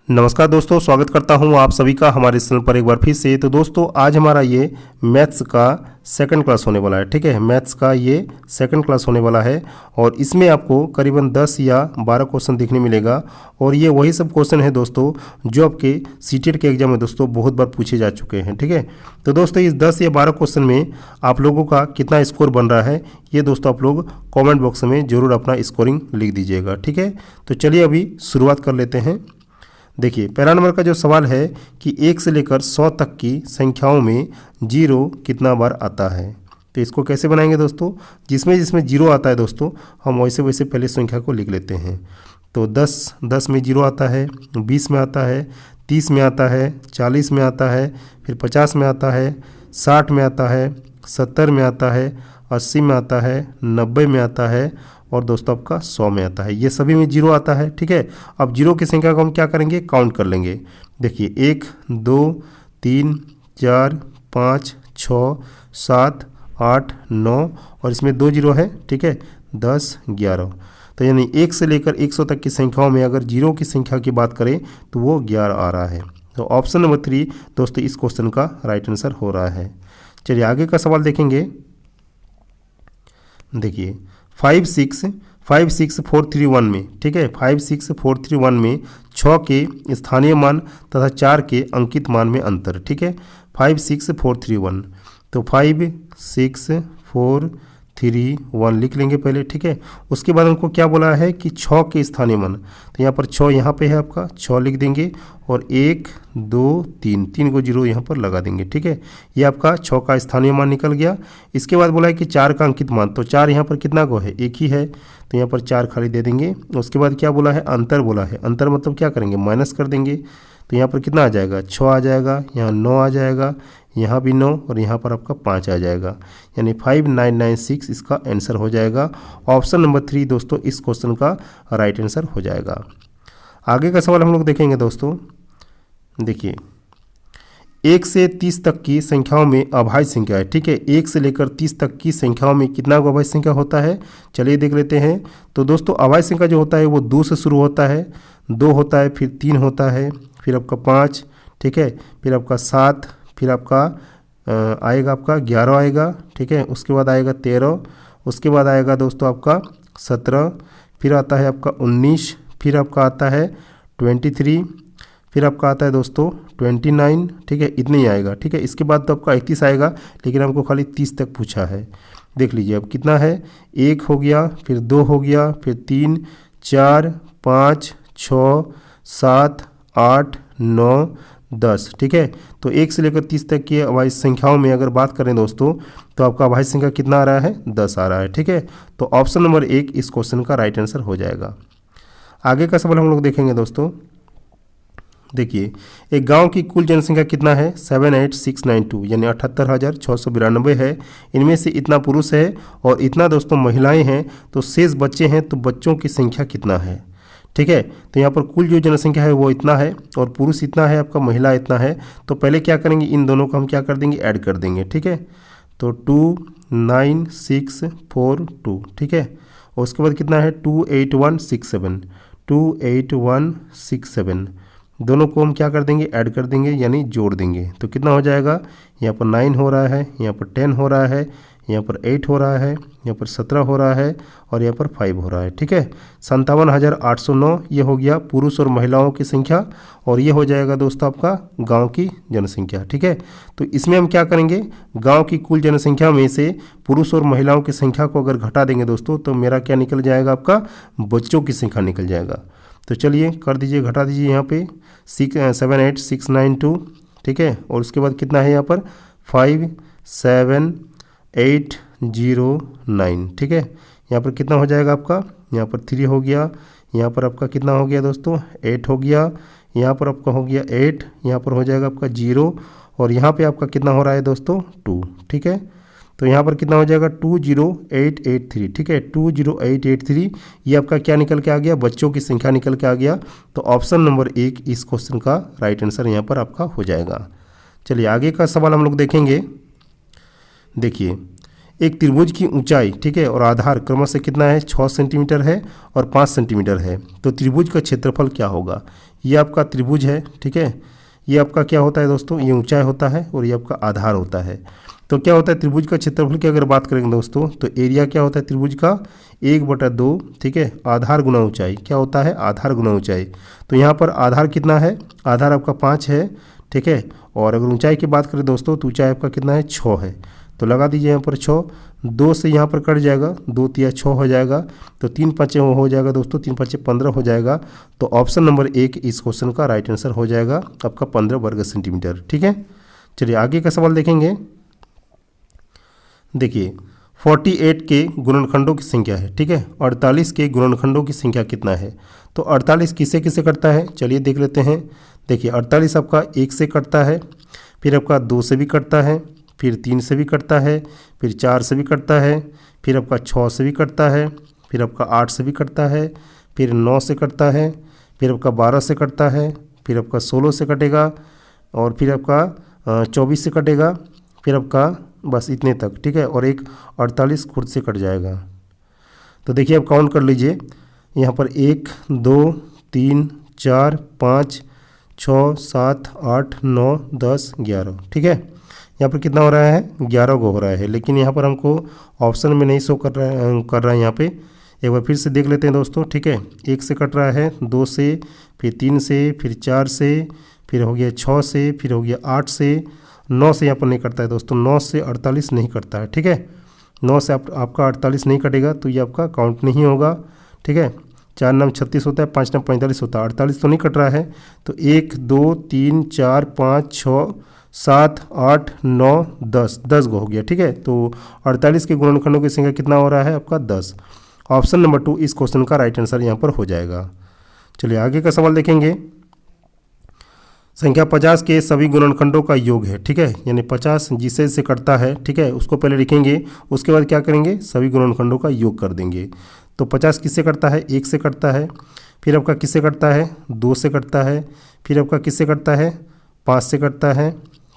नमस्कार दोस्तों, स्वागत करता हूं आप सभी का हमारे चैनल पर एक बार फिर से। तो दोस्तों आज हमारा ये मैथ्स का सेकंड क्लास होने वाला है। ठीक है, मैथ्स का ये सेकंड क्लास होने वाला है और इसमें आपको करीबन 10 या 12 क्वेश्चन देखने मिलेगा। और ये वही सब क्वेश्चन है दोस्तों जो आपके सीटेट के एग्जाम में दोस्तों बहुत बार पूछे जा चुके हैं। ठीक है, तो दोस्तों इस 10 या 12 क्वेश्चन में आप लोगों का कितना स्कोर बन रहा है ये दोस्तों आप लोग कॉमेंट बॉक्स में ज़रूर अपना स्कोरिंग लिख दीजिएगा। ठीक है, तो चलिए अभी शुरुआत कर लेते हैं। देखिए पहला नंबर का जो सवाल है कि 1 से लेकर 100 तक की संख्याओं में जीरो कितना बार आता है। तो इसको कैसे बनाएंगे दोस्तों, जिसमें जिसमें जीरो आता है दोस्तों हम वैसे वैसे पहले संख्या को लिख लेते हैं। तो 10 में जीरो आता है, 20 में आता है, 30 में आता है, 40 में आता है, फिर 50 में आता है, 60 में आता है, 70 में आता है, 80 में आता है, 90 में आता है और दोस्तों आपका 100 में आता है। ये सभी में जीरो आता है। ठीक है, अब जीरो की संख्या को हम क्या करेंगे, काउंट कर लेंगे। देखिए 1 2 3 4 5 6 7 8 9 और इसमें 2 जीरो है। ठीक है, 10 11। तो यानी 1 से लेकर 100 तक की संख्याओं में अगर जीरो की संख्या की बात करें तो वो 11 आ रहा है। तो ऑप्शन नंबर 3 दोस्तों इस क्वेश्चन का राइट आंसर हो रहा है। चलिए आगे का सवाल देखेंगे। देखिए 5 6 4 3 1 में, ठीक है, 5 6 4 3 1 में 6 के स्थानीय मान तथा 4 के अंकित मान में अंतर। ठीक है, 5 6 4 3 1। तो 5 6 4 3 1 लिख लेंगे पहले। ठीक है, उसके बाद हमको क्या बोला है कि 6 के स्थानीय मान, तो यहाँ पर 6 यहाँ पे है आपका, 6 लिख देंगे और 1 2 3 को जीरो यहाँ पर लगा देंगे। ठीक है, ये आपका 6 का स्थानीय मान निकल गया। इसके बाद बोला है कि 4 का अंकित मान, तो 4 यहाँ पर कितना को है, एक ही है, तो यहाँ पर 4 खाली दे देंगे। उसके बाद क्या बोला है, अंतर बोला है। अंतर मतलब क्या करेंगे, माइनस कर देंगे। तो यहाँ पर कितना आ जाएगा, 6 आ जाएगा, यहाँ 9 आ जाएगा, यहाँ भी 9 और यहाँ पर आपका 5 आ जाएगा, यानी 5996 इसका आंसर हो जाएगा। ऑप्शन नंबर 3 दोस्तों इस क्वेश्चन का राइट आंसर हो जाएगा। आगे का सवाल हम लोग देखेंगे दोस्तों। देखिए 1 से 30 तक की संख्याओं में अभाज्य संख्या है। ठीक है, 1 से लेकर 30 तक की संख्याओं में कितना अभाज्य संख्या होता है, चलिए देख लेते हैं। तो दोस्तों अभाज्य संख्या जो होता है वो 2 से शुरू होता है, 2 होता है, फिर 3 होता है, फिर आपका 5, ठीक है, फिर आपका 7, फिर आपका आएगा आपका 11 आएगा। ठीक है, उसके बाद आएगा 13, उसके बाद आएगा दोस्तों आपका 17, फिर आता है आपका 19, फिर आपका आता है 23, फिर आपका आता है दोस्तों 29। ठीक है, इतने ही आएगा। ठीक है, इसके बाद तो आपका 31 आएगा, लेकिन हमको खाली 30 तक पूछा है। देख लीजिए अब कितना है, 1 हो गया, फिर 2 हो गया, फिर 3 4 5 6 7 8 9 10। ठीक है, तो 1 से लेकर 30 तक की अभाज्य संख्याओं में अगर बात करें दोस्तों तो आपका अभाज्य संख्या कितना आ रहा है, 10 आ रहा है। ठीक है, तो ऑप्शन नंबर 1 इस क्वेश्चन का राइट आंसर हो जाएगा। आगे का सवाल हम लोग देखेंगे दोस्तों। देखिए एक गांव की कुल जनसंख्या कितना है, 78692 यानी 78,692 है। इनमें से इतना पुरुष है और इतना दोस्तों महिलाएं हैं, तो शेष बच्चे हैं, तो बच्चों की संख्या कितना है। ठीक है, तो यहाँ पर कुल जो जनसंख्या है वो इतना है और पुरुष इतना है, आपका महिला इतना है। तो पहले क्या करेंगे, इन दोनों को हम क्या कर देंगे, ऐड कर देंगे। ठीक है, तो 29642। ठीक है, और उसके बाद कितना है 28167 दोनों को हम क्या कर देंगे, ऐड कर देंगे यानी जोड़ देंगे। तो कितना हो जाएगा, यहाँ पर 9 हो रहा है, यहाँ पर 10 हो रहा है, यहाँ पर 8 हो रहा है, यहाँ पर 17 हो रहा है और यहाँ पर 5 हो रहा है। ठीक है, 57,809 ये हो गया पुरुष और महिलाओं की संख्या और ये हो जाएगा दोस्तों आपका गांव की जनसंख्या। ठीक है, तो इसमें हम क्या करेंगे, गांव की कुल जनसंख्या में से पुरुष और महिलाओं की संख्या को अगर घटा देंगे दोस्तों तो मेरा क्या निकल जाएगा, आपका बच्चों की संख्या निकल जाएगा। तो चलिए कर दीजिए, घटा दीजिए यहाँ पे 78692। ठीक है, और उसके बाद कितना है यहाँ पर 57809। ठीक है, यहाँ पर कितना हो जाएगा आपका, यहाँ पर 3 हो गया, यहाँ पर आपका कितना हो गया दोस्तों 8 हो गया, यहाँ पर आपका हो गया 8, यहाँ पर हो जाएगा आपका 0 और यहाँ पे आपका कितना हो रहा है दोस्तों 2। ठीक है, तो यहाँ पर कितना हो जाएगा 20883। ठीक है, 20883 ये आपका क्या निकल के आ गया, बच्चों की संख्या निकल के आ गया। तो ऑप्शन नंबर 1 इस क्वेश्चन का राइट आंसर यहाँ पर आपका हो जाएगा। चलिए आगे का सवाल हम लोग देखेंगे। देखिए एक त्रिभुज की ऊंचाई, ठीक है, और आधार क्रमशः कितना है, 6 सेंटीमीटर है और 5 सेंटीमीटर है, तो त्रिभुज का क्षेत्रफल क्या होगा। ये आपका त्रिभुज है, ठीक है, ये आपका क्या होता है दोस्तों, ये ऊंचाई होता है और ये आपका आधार होता है। तो क्या होता है त्रिभुज का क्षेत्रफल की अगर बात करेंगे दोस्तों, तो एरिया क्या होता है त्रिभुज का, 1/2, ठीक है, आधार गुना ऊंचाई, क्या होता है, आधार गुना ऊंचाई। तो यहाँ पर आधार कितना है, आधार आपका 5 है, ठीक है, और अगर ऊंचाई की बात करें दोस्तों तो ऊंचाई आपका कितना है, 6 है। तो लगा दीजिए यहाँ पर 6, 2 से यहाँ पर कट जाएगा, 2 तिया 6 हो जाएगा, तो 3 5 हो जाएगा दोस्तों, 3 5 15 हो जाएगा। तो ऑप्शन नंबर 1 इस क्वेश्चन का राइट आंसर हो जाएगा आपका 15 वर्ग सेंटीमीटर, ठीक है। चलिए आगे का सवाल देखेंगे। देखिए 48 के गुणनखंडों की संख्या है, ठीक है, 48 के गुणनखंडों की संख्या कितना है। तो 48 किसे किसे कटता है, चलिए देख लेते हैं। देखिए 48 आपका 1 से कटता है, फिर आपका 2 से भी कटता है, फिर 3 से भी कटता है, फिर 4 से भी कटता है, फिर आपका 6 से भी कटता है, फिर आपका 8 से भी कटता है, फिर 9 से कटता है, फिर आपका 12 से कटता है, फिर आपका 16 से कटेगा, और फिर आपका 24 से कटेगा, फिर आपका बस इतने तक, ठीक है, और एक 48 खुद से कट जाएगा। तो देखिए आप काउंट कर लीजिए, यहाँ पर 1 2 3 4 5 6 7 8 9 10 11, ठीक है, यहाँ पर कितना हो रहा है, 11 को हो रहा है, लेकिन यहाँ पर हमको ऑप्शन में नहीं शो कर रहा है यहाँ पे। एक बार फिर से देख लेते हैं दोस्तों, ठीक है, 1 से कट रहा है, 2 से, फिर 3 से, फिर 4 से, फिर हो गया 6 से, फिर हो गया 8 से, 9 से यहाँ पर नहीं कटता है दोस्तों, 9 से 48 नहीं कटता है, ठीक है, 9 से आपका 48 नहीं कटेगा, तो ये आपका काउंट नहीं होगा, ठीक है। 4 9 36 होता है, 5 9 45 होता है, 48 तो नहीं कट रहा है। तो 1 2 3 4 5 6 7 8 9 10 10 गो हो गया, ठीक है। तो 48 के गुणनखंडों की संख्या कितना हो रहा है आपका, 10। ऑप्शन नंबर 2 इस क्वेश्चन का राइट आंसर यहाँ पर हो जाएगा। चलिए आगे का सवाल देखेंगे। संख्या 50 के सभी गुणनखंडों का योग है, ठीक है, यानी 50 जिससे से कटता है, ठीक है, उसको पहले लिखेंगे, उसके बाद क्या करेंगे, सभी गुणनखंडों का योग कर देंगे। तो 50 किससे कटता है, 1 से कटता है, फिर आपका किससे कटता है, 2 से कटता है, फिर आपका किससे कटता है, 5 से कटता है,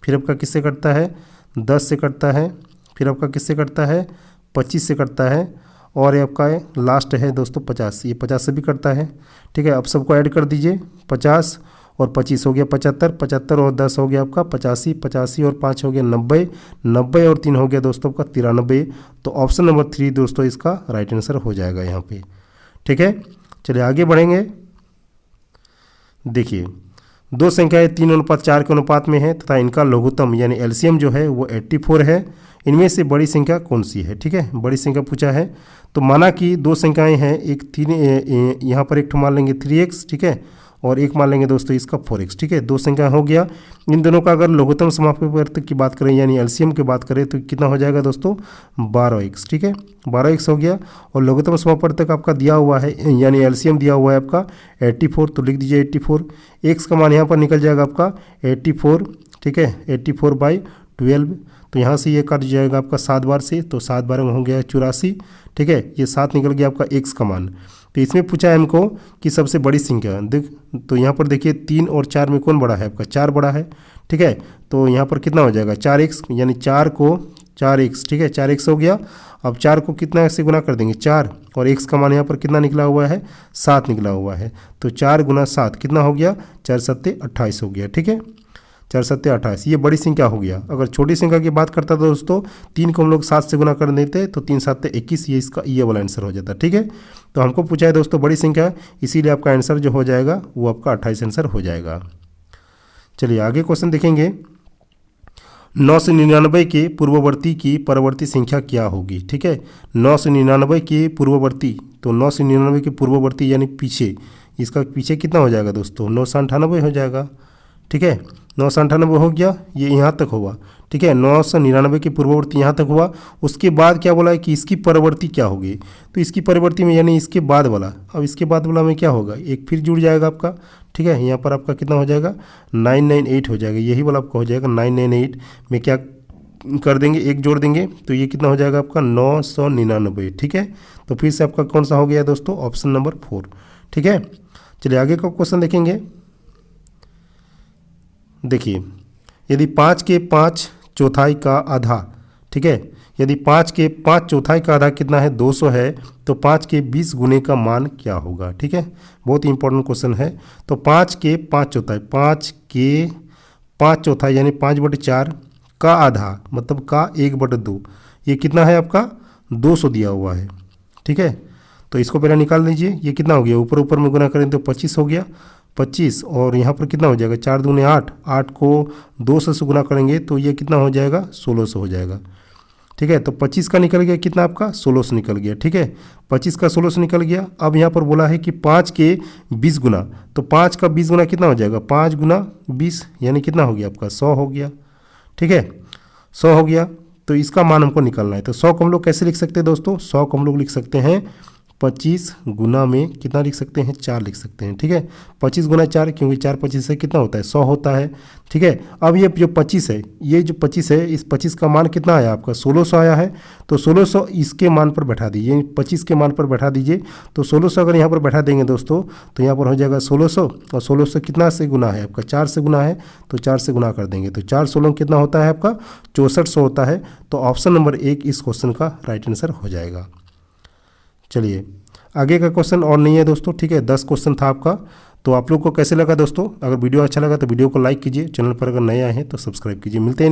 फिर आपका किससे कटता है, 10 से कटता है, फिर आपका किससे कटता है, 25 से कटता है, और ये आपका लास्ट है दोस्तों 50, ये 50 से भी कटता है, ठीक है। अब सबको ऐड कर दीजिए, 50 और 25 हो गया 75, 75 और 10 हो गया आपका 85, 85 और 5 हो गया 90, 90 और 3 हो गया दोस्तों आपका 93। तो ऑप्शन नंबर 3 दोस्तों इसका राइट आंसर हो जाएगा यहाँ पे, ठीक है। चलिए आगे बढ़ेंगे। देखिए 2 संख्याएँ 3:4 के अनुपात में है तथा इनका लघुत्तम यानी एलसीएम जो है वो 84 है। इनमें से बड़ी संख्या कौन सी है, ठीक है, बड़ी संख्या पूछा है। तो माना कि 2 संख्याएँ हैं, एक 3, यहाँ पर एक मान लेंगे 3x, ठीक है, और एक मान लेंगे दोस्तों इसका 4x, ठीक है, 2 संख्या हो गया। इन दोनों का अगर लघुत्तम समापवर्त की बात करें यानी एलसीएम की बात करें तो कितना हो जाएगा दोस्तों, 12x, ठीक है, 12x हो गया। और लघुत्तम समापवर्तक आपका दिया हुआ है यानी एलसीएम दिया हुआ है आपका 84, तो लिख दीजिए 84। x का मान यहाँ पर निकल जाएगा आपका 84, ठीक है, 84/12। तो यहाँ से ये कट जाएगा आपका 7 बार से, तो 7 बार में हो गया 84, ठीक है, ये 7 निकल गया आपका x का मान। तो इसमें पूछा है हमको कि सबसे बड़ी संख्या देख, तो यहाँ पर देखिए 3 और 4 में कौन बड़ा है आपका, 4 बड़ा है, ठीक है। तो यहाँ पर कितना हो जाएगा 4x, यानी 4 को 4x, ठीक है, 4x हो गया। अब 4 को कितना से गुना कर देंगे 4, और x का मान यहाँ पर कितना निकला हुआ है, 7 निकला हुआ है। तो 4 गुना 7 कितना हो गया, 4 7 28 हो गया, ठीक है, 4 7 28, ये बड़ी संख्या हो गया। अगर छोटी संख्या की बात करता था दोस्तों, 3 को हम लोग 7 से गुना कर देते तो 3 7 21, ये इसका ये वाला आंसर हो जाता, ठीक है। तो हमको पूछा है दोस्तों बड़ी संख्या, इसीलिए आपका आंसर जो हो जाएगा वो आपका 28 आंसर हो जाएगा। चलिए आगे क्वेश्चन देखेंगे। 999 के पूर्ववर्ती की परवर्ती संख्या क्या होगी, ठीक है, 999 के पूर्ववर्ती, तो 999 के पूर्ववर्ती यानी पीछे, इसका पीछे कितना हो जाएगा दोस्तों, 998 हो जाएगा, ठीक है, 998 हो गया, ये यहाँ तक होगा, ठीक है। 999 के पूर्ववर्ती यहाँ तक हुआ। उसके बाद क्या बोला है कि इसकी परवर्ती क्या होगी, तो इसकी परवर्ती में यानी इसके बाद वाला, अब इसके बाद वाला में क्या होगा, एक फिर जुड़ जाएगा आपका, ठीक है, यहाँ पर आपका कितना हो जाएगा 998 हो जाएगा, यही वाला आपका हो जाएगा 998 में क्या कर देंगे, एक जोड़ देंगे, तो ये कितना हो जाएगा आपका 999, ठीक है। तो फिर से आपका कौन सा हो गया दोस्तों, ऑप्शन नंबर 4, ठीक है। चलिए आगे का क्वेश्चन देखेंगे। देखिए यदि 5 के 5 चौथाई का आधा, ठीक है, यदि 5 के 5 चौथाई का आधा कितना है 200 है, तो 5 के 20 गुने का मान क्या होगा। ठीक है, बहुत ही इंपॉर्टेंट क्वेश्चन है। तो 5 के 5 चौथाई, 5 के 5 चौथाई यानी 5/4 का आधा मतलब का 1/2, ये कितना है आपका 200 दिया हुआ है। ठीक है, तो इसको पहले निकाल लीजिए। ये कितना हो गया, ऊपर ऊपर में गुना करें तो 25 हो गया, 25 और यहाँ पर कितना हो जाएगा 4 दूने 8, 8 को 200 से गुना करेंगे तो ये कितना हो जाएगा 1600 हो जाएगा। ठीक है, तो 25 का निकल गया कितना आपका 1600 निकल गया। ठीक है, 25 का 1600 निकल गया। अब यहाँ पर बोला है कि 5 के 20 गुना, तो 5 का 20 गुना कितना हो जाएगा 5 गुना 20 यानी कितना हो गया आपका 100 हो गया। ठीक है, 100 हो गया। तो इसका मान हमको निकालना है। तो 100 को हम लोग कैसे लिख सकते हैं दोस्तों, 100 को हम लोग लिख सकते हैं 25 गुना में कितना लिख सकते हैं 4 लिख सकते हैं। ठीक है, 25 गुना 4, क्योंकि 4 25 से कितना होता है 100 होता है। ठीक है, अब ये जो 25 है, ये जो 25 है, इस 25 का मान कितना आया आपका 1600 आया है। तो 1600 इसके मान पर बैठा दीजिए, 25 के मान पर बैठा दीजिए। तो 1600 अगर यहाँ पर बैठा देंगे दोस्तों तो यहाँ पर हो जाएगा 1600, और 1600 कितना से गुना है आपका 4 से गुना है, तो 4 से गुना कर देंगे तो 4 16 कितना होता है आपका 6400 होता है। तो ऑप्शन नंबर 1 इस क्वेश्चन का राइट आंसर हो जाएगा। चलिए आगे का क्वेश्चन और नहीं है दोस्तों। ठीक है, 10 क्वेश्चन था आपका। तो आप लोग को कैसे लगा दोस्तों, अगर वीडियो अच्छा लगा तो वीडियो को लाइक कीजिए, चैनल पर अगर नए आए हैं तो सब्सक्राइब कीजिए। मिलते हैं